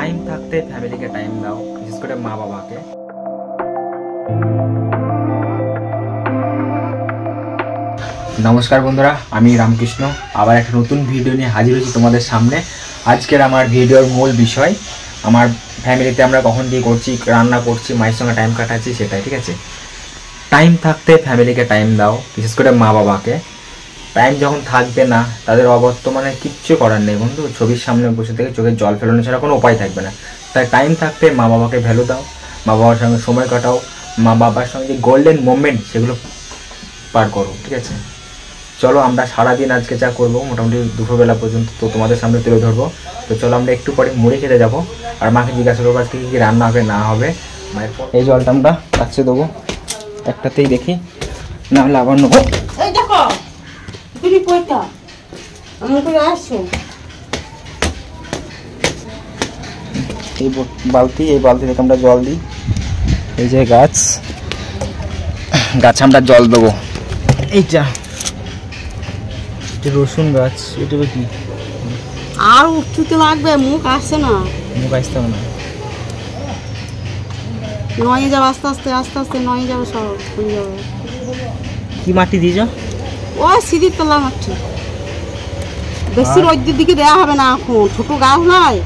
Time থাকতে ফ্যামিলিকে time দাও, বিশেষ করে মা বাবাকে। নমস্কার বন্ধুরা, আমি রামকৃষ্ণ আবার একটা নতুন ভিডিও নিয়ে হাজির হয়েছি তোমাদের সামনে। আজকের আমার ভিডিওর মূল বিষয় আমার ফ্যামিলিতে আমরা কখন দিয়ে করছি, রান্না করছি, মায়ের সঙ্গে টাইম কাটাচ্ছি, সেটাই। ঠিক আছে, টাইম থাকতে ফ্যামিলিকে টাইম দাও, বিশেষ করে মা বাবাকে। টাইম যখন থাকবে না, তাদের অবর্তমানে কিচ্ছু করার নেই বন্ধু। ছবির সামনে বসে থেকে চোখের জল ফেলানো ছাড়া কোনো উপায় থাকবে না। তাই টাইম থাকতে মা বাবাকে ভ্যালু দাও, মা বাবার সঙ্গে সময় কাটাও, মা বাবার সঙ্গে যে গোল্ডেন মোমেন্ট সেগুলো পার করো। ঠিক আছে, চলো আমরা সারাদিন আজকে যা করবো মোটামুটি দুপুরবেলা পর্যন্ত তো তোমাদের সামনে তুলে ধরবো। তো চলো আমরা একটু পরে মুড়ি খেতে যাবো, আর মাকে জিজ্ঞাসা করবো আজকে কী কী রান্না হবে না হবে। মায়ের এই জলটা আমরা কাছে দেবো, একটাতেই দেখি, না হলে আবার নেবো। এই দেখো এই বালতি থেকে আমরা জল দিই। এই যে গাছ আমরা জল দেবো। এইটা রসুন গাছ, এটা কি আর উঠতে লাগবে, মুখ আসছে না, মুখ আসতে হবে না, নয় যাবে আস্তে আস্তে আস্তে আস্তে নয় যাবে, সব হয়ে যাবে। কি মাটি দিয়েছ? ওই সিঁড়ির তলা মাটি, বেশি রোদের দিকে দেওয়া হবে না, এখন ছোট গাছ নয়,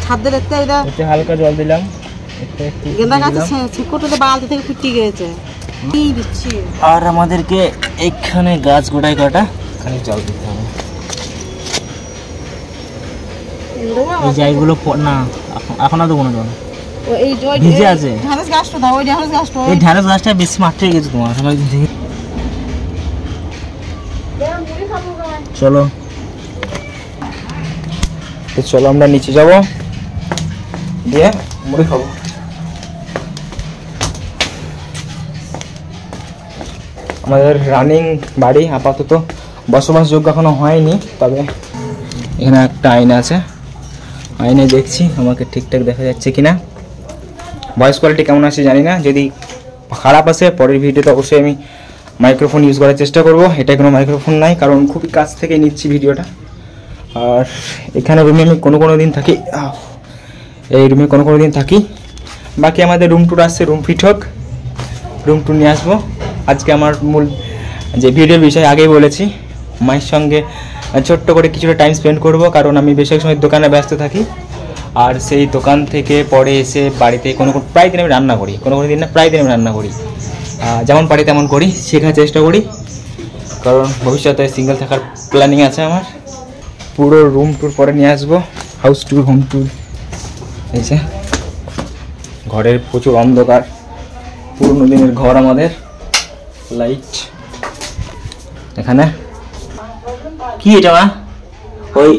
ছাদের এতে হালকা জল দিলাম। গেঁদা গাছের ছিকোটাতে বালতি থেকে ফুটিয়ে গেছে দিচ্ছি। আর আমাদেরকে এখানে গাছ গোটায় কাটা খালি জল দিতে হবে। এই জায়গাগুলো না এখন আর দেবো না, জল ভিজে আছে। ঢ্যাঁড়স গাছটা দাও, ওই ঢ্যাঁড়স গাছটা, এই ঢ্যাঁড়স গাছটা বেশি মাঠে গেছে তোমার সবাই থেকে। চলো তো চলো আমরা নিচে যাবো, দিয়ে মুড়ি খাবো। আমাদের রানিং বাড়ি আপাতত বসবাসযোগ্য এখনো হয়নি, তবে এখানে একটা আয়না আছে, আয়নায় দেখছি আমাকে ঠিকঠাক দেখা যাচ্ছে কিনা। ভয়েস কোয়ালিটি কেমন আছে জানি না, যদি খারাপ আসে পরের ভিডিওতে অবশ্যই আমি মাইক্রোফোন ইউজ করার চেষ্টা করব। এটা কোনো মাইক্রোফোন নাই, কারণ খুবই কাছ থেকে নিচ্ছি ভিডিওটা। আর এখানে রুমে আমি কোনো দিন থাকি, এই রুমে কোনো দিন থাকি। বাকি আমাদের রুম ট্যুর আসছে, রুম ফিট হোক, রুম ট্যুর নিয়ে আসবো। আজকে আমার মূল যে ভিডিওর বিষয় আগেই বলেছি, মায়ের সঙ্গে ছোট্ট করে কিছুটা টাইম স্পেন্ড করব, কারণ আমি বেশিরভাগ সময় দোকানে ব্যস্ত থাকি। আর সেই দোকান থেকে পরে এসে বাড়িতে প্রায় দিন আমি রান্না করি, কোনো দিন না, প্রায় দিন আমি রান্না করি। যেমন পারি তেমন করি, শেখার চেষ্টা করি, কারণ ভবিষ্যতে সিঙ্গেল থাকার প্ল্যানিং আছে আমার। পুরো রুম ট্যুর পরে নিয়ে আসবো, হাউস ট্যুর, হোম ট্যুর। এই যে ঘরের প্রচুর অন্ধকার, পুরনো দিনের ঘর আমাদের, লাইট এখানে কি এটা মা? ওই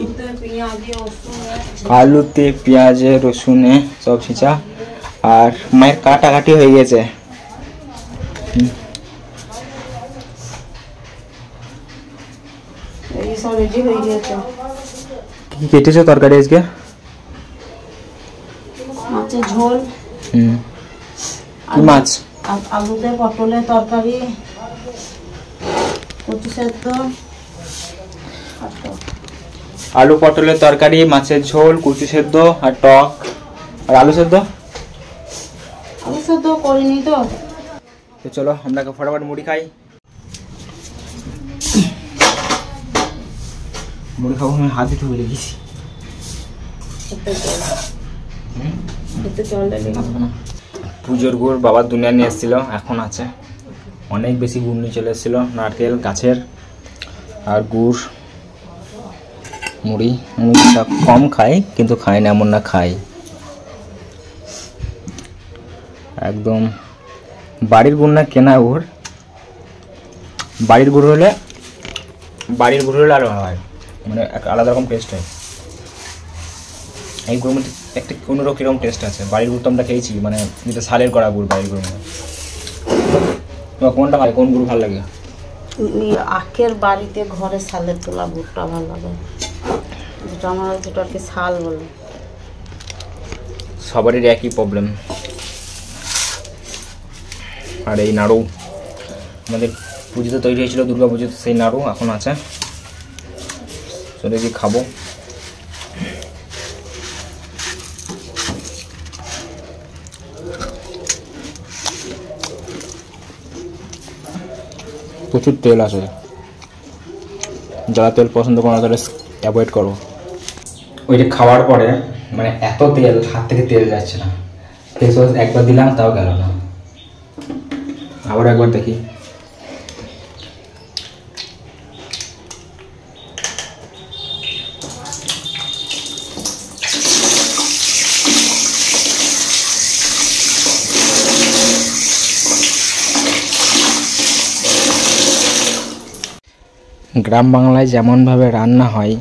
আলুতে পেঁয়াজে রসুনে সব ছিঁচা, আর মায়ের কাটাকাটি হয়ে গেছে। কি কেটেছো তরকারি আজকে? মাছের ঝোল। কি মাছ? আলুতে পটলের তরকারি, কচু সেদ্ধ, আলু পটলের তরকারি, মাছের ঝোল, কচু সেদ্ধ আর টক, আর আলু সেদ্ধ। আলু সেদ্ধ করিনি তো। চলো আমরা ফটাফট মুড়ি খাই। মুড়ি খাবো, আমি হাত দিতে ভুলে গেছি। পুজোর গুড় বাবার দুনিয়া নিয়ে এসেছিল, এখন আছে, অনেক বেশি গুড় নিয়ে চলে এসেছিলো, নারকেল গাছের আর গুড়। মুড়ি আমি কম খাই, কিন্তু খাই না এমন না, খাই। একদম বাড়ির গুড় না, কেনা গুড়। বাড়ির গুড় হলে আরো হয়, মানে আলাদা রকম টেস্ট হয়। এই গুড়ের মধ্যে একটা অন্যরকম টেস্ট আছে। বাড়ির গুড় তো আমরা খেয়েছি, মানে যেটা সালের করা গুড়, বাড়ির গুড়। তোমার কোনটা ভালো, কোন গুড় ভালো লাগে? আখের বাড়িতে ঘরে সালের তোলা গুড়টা ভালো লাগে, যেটা আর কি শাল বলে। সবারই একই প্রবলেম। আর এই নাড়ু আমাদের পুজোতে তৈরি হয়েছিল, দুর্গা পুজোতে, সেই নাড়ু এখন আছে, চলে গিয়ে খাবো। প্রচুর তেল আছে, যারা তেল পছন্দ করো না তাহলে অ্যাভয়েড করো। ওই যে খাওয়ার পরে মানে এত তেল, হাত থেকে তেল যাচ্ছে না, ফেস ওয়াশ একবার দিলাম তাও গেল না, আবার একবার দেখি। গ্রাম বাংলায় যেমনভাবে রান্না হয়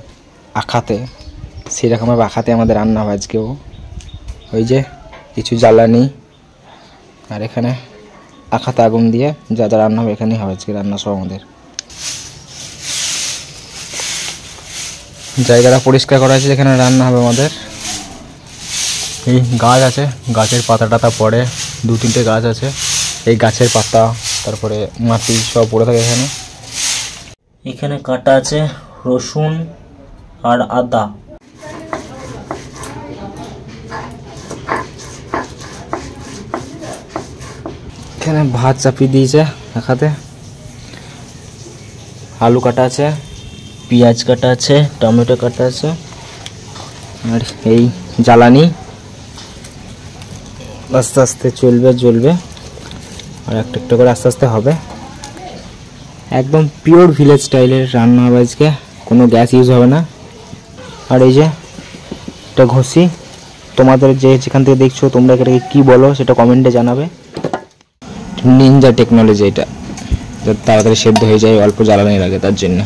আখাতে, সেরকমভাবে আখাতে আমাদের রান্না হয় আজকেও। ওই যে কিছু জ্বালানি, আর এখানে আখাতে আগুন দিয়ে যা যা রান্না হবে এখানেই হবে আজকে রান্না সব আমাদের। জায়গাটা পরিষ্কার করা আছে যেখানে রান্না হবে আমাদের। এই গাছ আছে, গাছের পাতা টাতা পড়ে, 2-3টে গাছ আছে, এই গাছের পাতা তারপরে মাটি সব পড়ে থাকে এখানে। এখানে কাটা আছে রসুন আর আদা। এখানে ভাত চাপিয়ে দিয়েছে এখানে, আলু কাটা আছে, পেঁয়াজ কাটা আছে, টমেটো কাটা আছে, আর এই জ্বালানি আস্তে আস্তে জ্বলবে, আর একটা একটা করে আস্তে আস্তে হবে। একদম পিওর ভিলেজ স্টাইলের রান্না হবে আজকে, কোনো গ্যাস ইউজ হবে না। আর এই যে এটা ঘষি, তোমাদের যেখান থেকে দেখছো তোমরা এটাকে কী বলো সেটা কমেন্টে জানাবে। নিনজা টেকনোলজি, এটা যাতে তাড়াতাড়ি সেদ্ধ হয়ে যায়, অল্প জ্বালানি লাগে তার জন্য।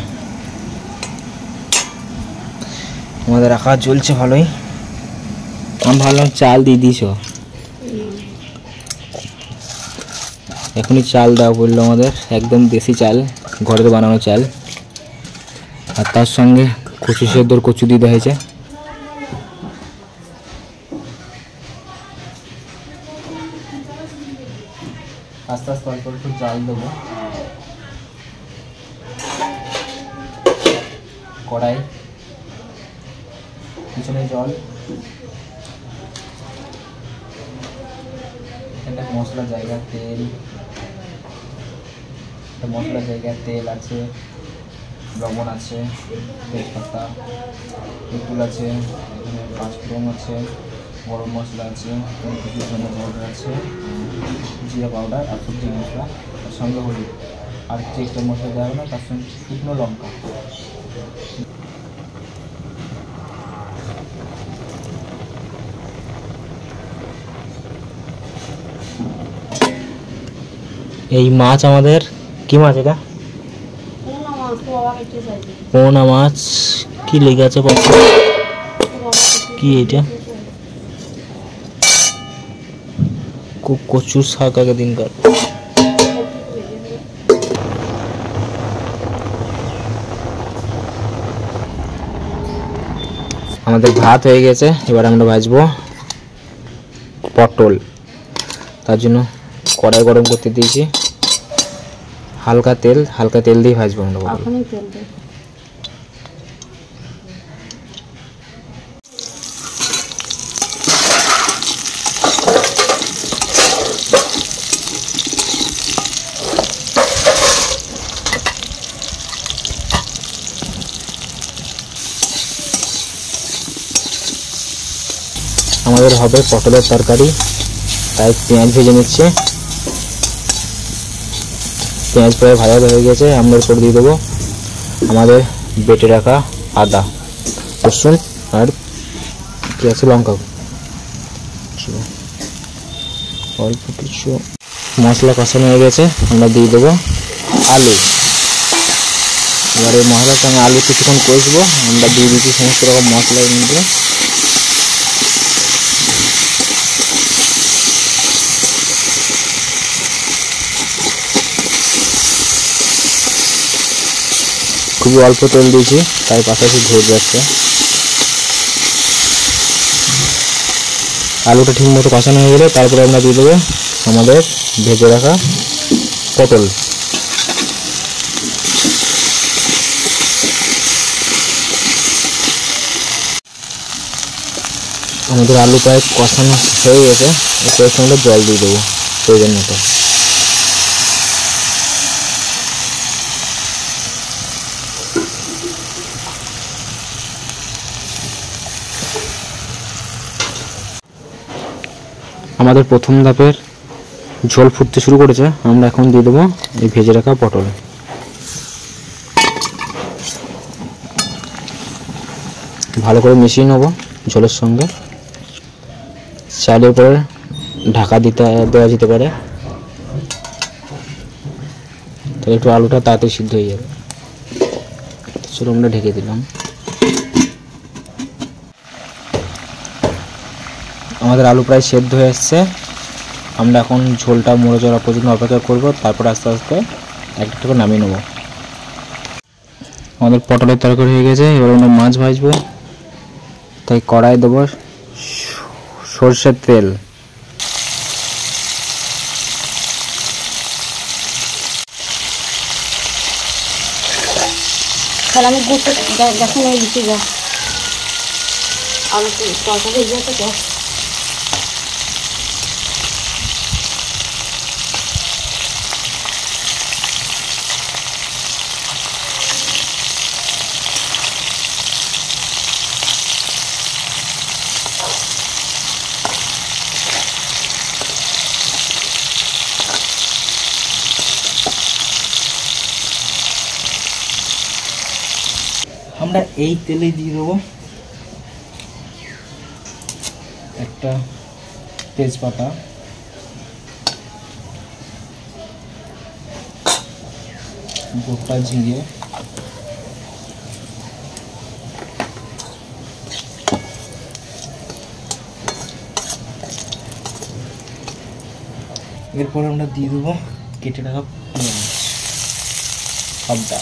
আমাদের রাখা চলছে ভালোই। আমি ভাবলাম চাল দিয়ে দিয়েছ, এখনই চাল দেওয়া বললো আমাদের, একদম দেশি চাল, ঘরের বানানো চাল, আর তার সঙ্গে কচু সেদ্ধর কচু দিয়ে দেওয়া হয়েছে। আস্তে আস্তে অল্প অল্প চাল দেবো। কড়াই, পিছনে জল, এখানটা মশলার জায়গা, তেল, মশলার জায়গায় তেল আছে, লবণ আছে, তেজপাতা, তেঁতুল আছে, এখানে পাঁচফোড়ন আছে, গরম মশলা আছে, কিছু ধনে পাউডার আছে, জিরা পাউডার আর সবজি মশলা, তার সঙ্গে হলুদ, আর যে একটা মশলা দেওয়া হবে না তার সঙ্গে শুকনো লঙ্কা। এই মাছ আমাদের, কি মাছ এটা? পোনা মাছ। কি লেগে আছে কি এটা? কচুর শাক আগে দিনকার। আমাদের ভাত হয়ে গেছে, এবার আমরা ভাজবো পটল। তার জন্য কড়াই গরম করতে দিয়েছি, হালকা তেল দিয়ে ভাজবো আমরা পটল। আমাদের হবে পটলের তরকারি, তাই পেঁয়াজ ভেজে নিচ্ছে। পেঁয়াজ প্রায় ভাজা হয়ে গেছে, আমরা এরপর দিয়ে দেবো আমাদের বেটে রাখা আদা, রসুন আর কি আছে লঙ্কা, অল্প কিছু মশলা কষানো হয়ে গেছে। আমরা দিয়ে দেবো আলু। এবার এই মশলার সঙ্গে আলু কিছুক্ষণ কষবো, আমরা দিয়ে দিচ্ছি সমস্ত রকম মশলার মধ্যে। খুবই অল্প তেল দিয়েছি, তাই পাশাপাশি ধরে যাচ্ছে। আলুটা ঠিক মতো কষানো হয়ে গেলে তারপরে আমরা দিয়ে দেবো আমাদের ভেজে রাখা পটল। আমাদের আলু প্রায় কষানো হয়ে গেছে, এর সঙ্গে জল দিয়ে দেবো প্রয়োজন মতো। আমাদের প্রথম ধাপের ঝোল ফুটতে শুরু করেছে। আমরা এখন দিয়ে দেবো এই ভেজে রাখা পটল। ভালো করে মিশিয়ে নেবো ঝোলের সঙ্গে। চালের উপরে ঢাকা দেওয়া যেতে পারে, তাহলে একটু আলুটা তাড়াতাড়ি সিদ্ধ হয়ে যাবে। চলো আমরা ঢেকে দিলাম। আমাদের আলু প্রায় সেদ্ধ হয়ে এসছে। আমরা এখন ঝোলটা মরে যাওয়া পর্যন্ত অপেক্ষা করব, তারপর আস্তে আস্তে একটা করে নামিয়ে নেব। আমাদের পটলের তরকারি হয়ে গেছে। এবার আমরা মাছ ভাজবো, তাই কড়াই দেবো সরষের তেল। তাহলে আমি গোটা গ্যাসে নিয়ে দিচ্ছি, যা আলু তরকারি হয়ে যাচ্ছে তো। আমরা এই তেলে দিয়ে দেবো একটা তেজপাতা, গোটা জিরে, এরপর আমরা দিয়ে দেবো কেটে রাখা পেঁয়াজ সবটা।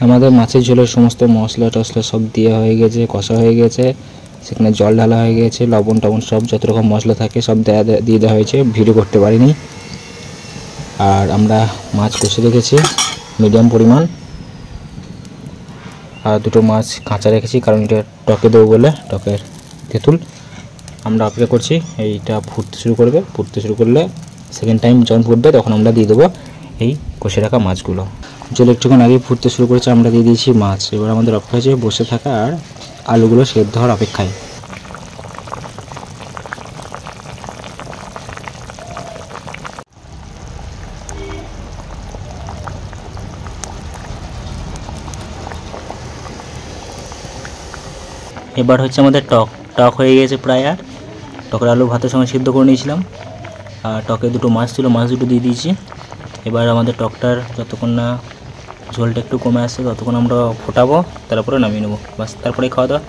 আমাদের মাছের ঝোলের সমস্ত মশলা টশলা সব দেওয়া হয়ে গেছে, কষা হয়ে গেছে, সেখানে জল ঢালা হয়ে গেছে, লবণ টবণ সব যত রকম মশলা থাকে সব দিয়ে দেওয়া হয়েছে। ভিডিও করতে পারিনি। আর আমরা মাছ কষে রেখেছি মিডিয়াম পরিমাণ, আর দুটো মাছ কাঁচা রেখেছি কারণ এটা টকে দেবো বলে, টকের তেঁতুল। আমরা অপেক্ষা করছি এইটা ফুটতে শুরু করবে। ফুটতে শুরু করলে সেকেন্ড টাইম যখন ফুটবে তখন আমরা দিয়ে দেবো এই কষে রাখা মাছগুলো। জল একটুক্ষণ আগে ফুটতে শুরু করেছে, আমরা দিয়ে দিয়েছি মাছ। এবার আমাদের অপেক্ষা হয়েছে বসে থাকা আর আলুগুলো সেদ্ধ হওয়ার অপেক্ষায়। এবার হচ্ছে আমাদের টক হয়ে গেছে প্রায়। আর টকের আলু ভাতের সঙ্গে সিদ্ধ করে নিয়েছিলাম, আর টকে দুটো মাছ ছিল, মাছ দুটো দিয়ে দিয়েছি। এবার আমাদের টকটার যতক্ষণ না ঝোলটা একটু কমে আসছে ততক্ষণ আমরা ফোটাবো, তারপরে নামিয়ে নেবো, বাস তারপরে খাওয়া দাওয়া।